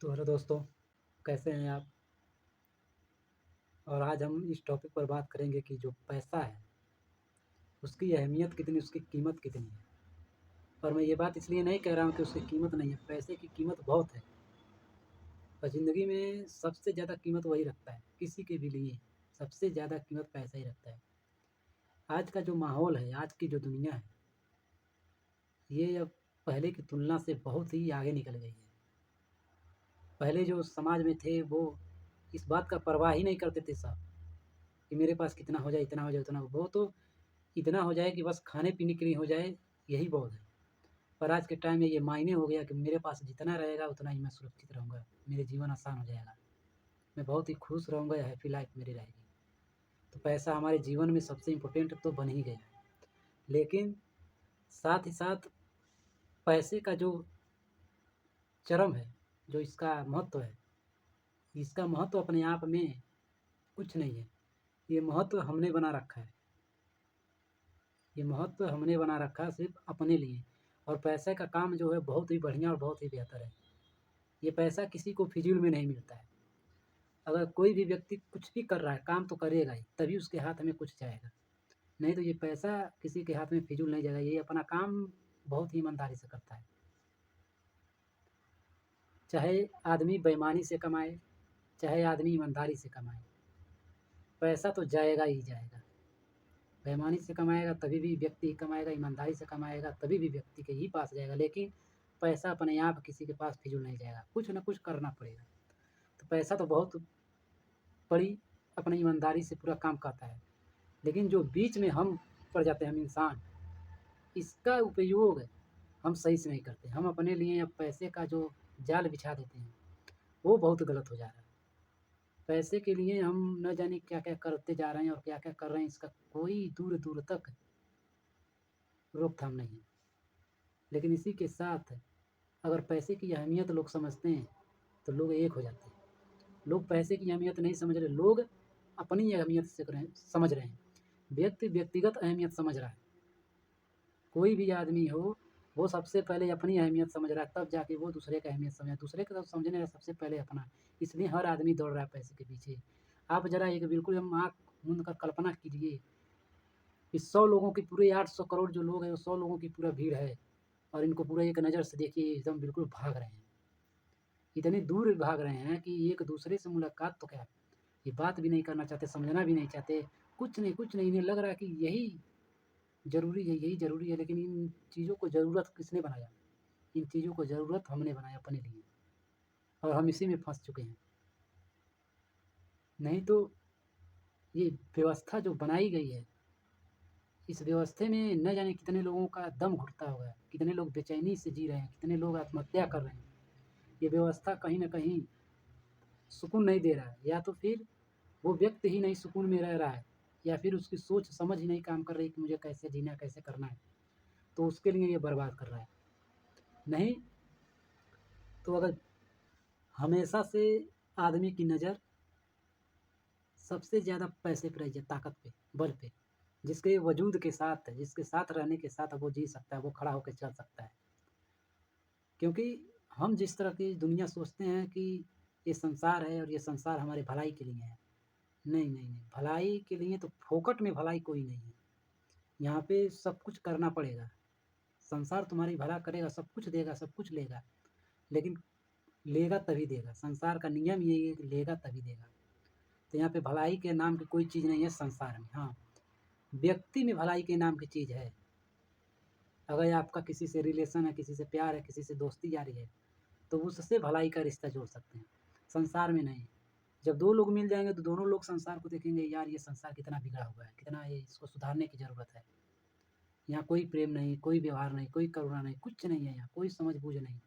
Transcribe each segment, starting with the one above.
तो हेलो दोस्तों, कैसे हैं आप? और आज हम इस टॉपिक पर बात करेंगे कि जो पैसा है, उसकी अहमियत कितनी, उसकी कीमत कितनी है। और मैं ये बात इसलिए नहीं कह रहा हूँ कि उसकी कीमत नहीं है, पैसे की कीमत बहुत है। और ज़िंदगी में सबसे ज़्यादा कीमत वही रखता है, किसी के भी लिए सबसे ज़्यादा कीमत पैसा ही रखता है। आज का जो माहौल है, आज की जो दुनिया है, ये अब पहले की तुलना से बहुत ही आगे निकल गई है। पहले जो समाज में थे, वो इस बात का परवाह ही नहीं करते थे साहब, कि मेरे पास कितना हो जाए, इतना हो जाए, उतना हो। वो तो इतना हो जाए कि बस खाने-पीने के लिए हो जाए, यही बहुत है। पर आज के टाइम में ये मायने हो गया कि मेरे पास जितना रहेगा उतना ही मैं सुरक्षित रहूँगा, मेरे जीवन आसान हो जाएगा, मैं बहुत ही खुश रहूँगा, या हैप्पी लाइफ़ मेरी रहेगी। तो पैसा हमारे जीवन में सबसे इम्पोर्टेंट तो बन ही गया है। लेकिन साथ ही साथ पैसे का जो चरम है, जो इसका महत्व है, इसका महत्व अपने आप में कुछ नहीं है। ये महत्व हमने बना रखा है। ये महत्व हमने बना रखा है सिर्फ़ अपने लिए। और पैसे का काम जो है बहुत ही बढ़िया और बहुत ही बेहतर है। ये पैसा किसी को फिजूल में नहीं मिलता है। अगर कोई भी व्यक्ति कुछ भी कर रहा है, काम तो करेगा ही, तभी उसके हाथ में कुछ जाएगा। नहीं तो ये पैसा किसी के हाथ में फिजूल नहीं जाएगा, ये अपना काम बहुत ही ईमानदारी से करता है। चाहे आदमी बेईमानी से कमाए, चाहे आदमी ईमानदारी से कमाए, पैसा तो जाएगा ही जाएगा। बेईमानी से कमाएगा तभी भी व्यक्ति ही कमाएगा, ईमानदारी से कमाएगा तभी भी व्यक्ति के ही पास जाएगा। लेकिन पैसा अपने आप किसी के पास फिजूल नहीं जाएगा, कुछ न कुछ करना पड़ेगा। तो पैसा तो बहुत बड़ी अपनी ईमानदारी से पूरा काम करता है। लेकिन जो बीच में हम पड़ जाते हैं, हम इंसान, इसका उपयोग हम सही से नहीं करते। हम अपने लिए अब पैसे का जो जाल बिछा देते हैं, वो बहुत गलत हो जा रहा है। पैसे के लिए हम न जाने क्या-क्या करते जा रहे हैं और क्या-क्या कर रहे हैं, इसका कोई दूर-दूर तक रोकथाम नहीं है। लेकिन इसी के साथ अगर पैसे की अहमियत लोग समझते हैं, तो लोग एक हो जाते हैं। लोग पैसे की अहमियत नहीं समझ रहे, लोग अपनी अहमियत समझ रहे हैं। व्यक्ति व्यक्तिगत अहमियत समझ रहा है। कोई भी आदमी हो, वो सबसे पहले अपनी अहमियत समझ रहा है, तब जाके वो दूसरे का अहमियत समझे। दूसरे का तो समझने का सबसे पहले अपना। इसलिए हर आदमी दौड़ रहा है पैसे के पीछे। आप ज़रा एक बिल्कुल हम आँख मूंद कर कल्पना कीजिए कि 100 लोगों की पूरे 800 करोड़ जो लोग हैं, वो 100 लोगों की पूरा भीड़ है और इनको पूरा एक नज़र से देखिए, एकदम बिल्कुल भाग रहे हैं। इतनी दूर भाग रहे हैं कि एक दूसरे से मुलाकात तो क्या, ये बात भी नहीं करना चाहते, समझना भी नहीं चाहते। कुछ नहीं, इन्हें लग रहा है कि यही ज़रूरी है, यही ज़रूरी है। लेकिन इन चीज़ों को ज़रूरत किसने बनाया? इन चीज़ों को ज़रूरत हमने बनाया अपने लिए, और हम इसी में फँस चुके हैं। नहीं तो ये व्यवस्था जो बनाई गई है, इस व्यवस्था में न जाने कितने लोगों का दम घुटता होगा, कितने लोग बेचैनी से जी रहे हैं, कितने लोग आत्महत्या कर रहे हैं। ये व्यवस्था कहीं न कहीं सुकून नहीं दे रहा है, या तो फिर वो व्यक्ति ही नहीं सुकून में रह रहा है, या फिर उसकी सोच समझ ही नहीं काम कर रही कि मुझे कैसे जीना है, कैसे करना है, तो उसके लिए ये बर्बाद कर रहा है। नहीं तो अगर हमेशा से आदमी की नज़र सबसे ज़्यादा पैसे पे रही है, ताकत पे, बल पे, जिसके वजूद के साथ, जिसके साथ रहने के साथ वो जी सकता है, वो खड़ा होके चल सकता है। क्योंकि हम जिस तरह की दुनिया सोचते हैं कि ये संसार है और ये संसार हमारे भलाई के लिए है। नहीं, नहीं, नहीं, भलाई के लिए तो फोकट में भलाई कोई नहीं है। यहाँ पे सब कुछ करना पड़ेगा। संसार तुम्हारी भला करेगा, सब कुछ देगा, सब कुछ लेगा, लेकिन लेगा तभी देगा। संसार का नियम यही है कि लेगा तभी देगा। तो यहाँ पे भलाई के नाम की कोई चीज़ नहीं है संसार में। हाँ, व्यक्ति में भलाई के नाम की चीज़ है। अगर आपका किसी से रिलेशन है, किसी से प्यार है, किसी से दोस्ती यारी है, तो उससे भलाई का रिश्ता जोड़ सकते हैं, संसार में नहीं। जब 2 लोग मिल जाएँगे तो दोनों लोग संसार को देखेंगे, यार ये संसार कितना बिगड़ा हुआ है, कितना ये इसको सुधारने की ज़रूरत है। यहाँ कोई प्रेम नहीं, कोई व्यवहार नहीं, कोई करुणा नहीं, कुछ नहीं है यहाँ, कोई समझ-बूझ नहीं।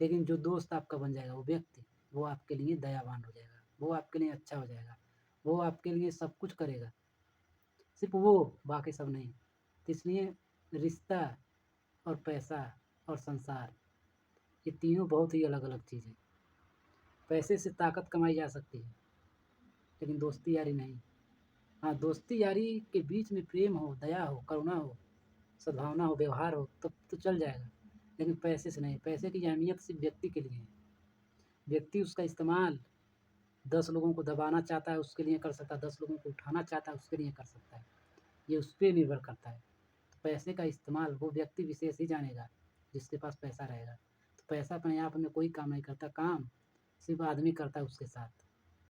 लेकिन जो दोस्त आपका बन जाएगा, वो व्यक्ति, वो आपके लिए दयावान हो जाएगा, वो आपके लिए अच्छा हो जाएगा, वो आपके लिए सब कुछ करेगा। सिर्फ़ वो, बाकी सब नहीं। तो इसलिए रिश्ता और पैसा और संसार, ये तीनों बहुत ही अलग-अलग चीज़ हैं। पैसे से ताकत कमाई जा सकती है, लेकिन दोस्ती यारी नहीं। हाँ, दोस्ती यारी के बीच में प्रेम हो, दया हो, करुणा हो, सद्भावना हो, व्यवहार हो, तब तो चल जाएगा। लेकिन पैसे से नहीं, पैसे की अहमियत सिर्फ़ व्यक्ति के लिए है। व्यक्ति उसका इस्तेमाल 10 लोगों को दबाना चाहता है उसके लिए कर सकता है, 10 लोगों को उठाना चाहता है उसके लिए कर सकता है। ये उस पे निर्भर करता है। तो पैसे का इस्तेमाल वो व्यक्ति विशेष ही जानेगा जिसके पास पैसा रहेगा। तो पैसा अपने आप में कोई काम नहीं करता, काम सिर्फ़ आदमी करता है उसके साथ।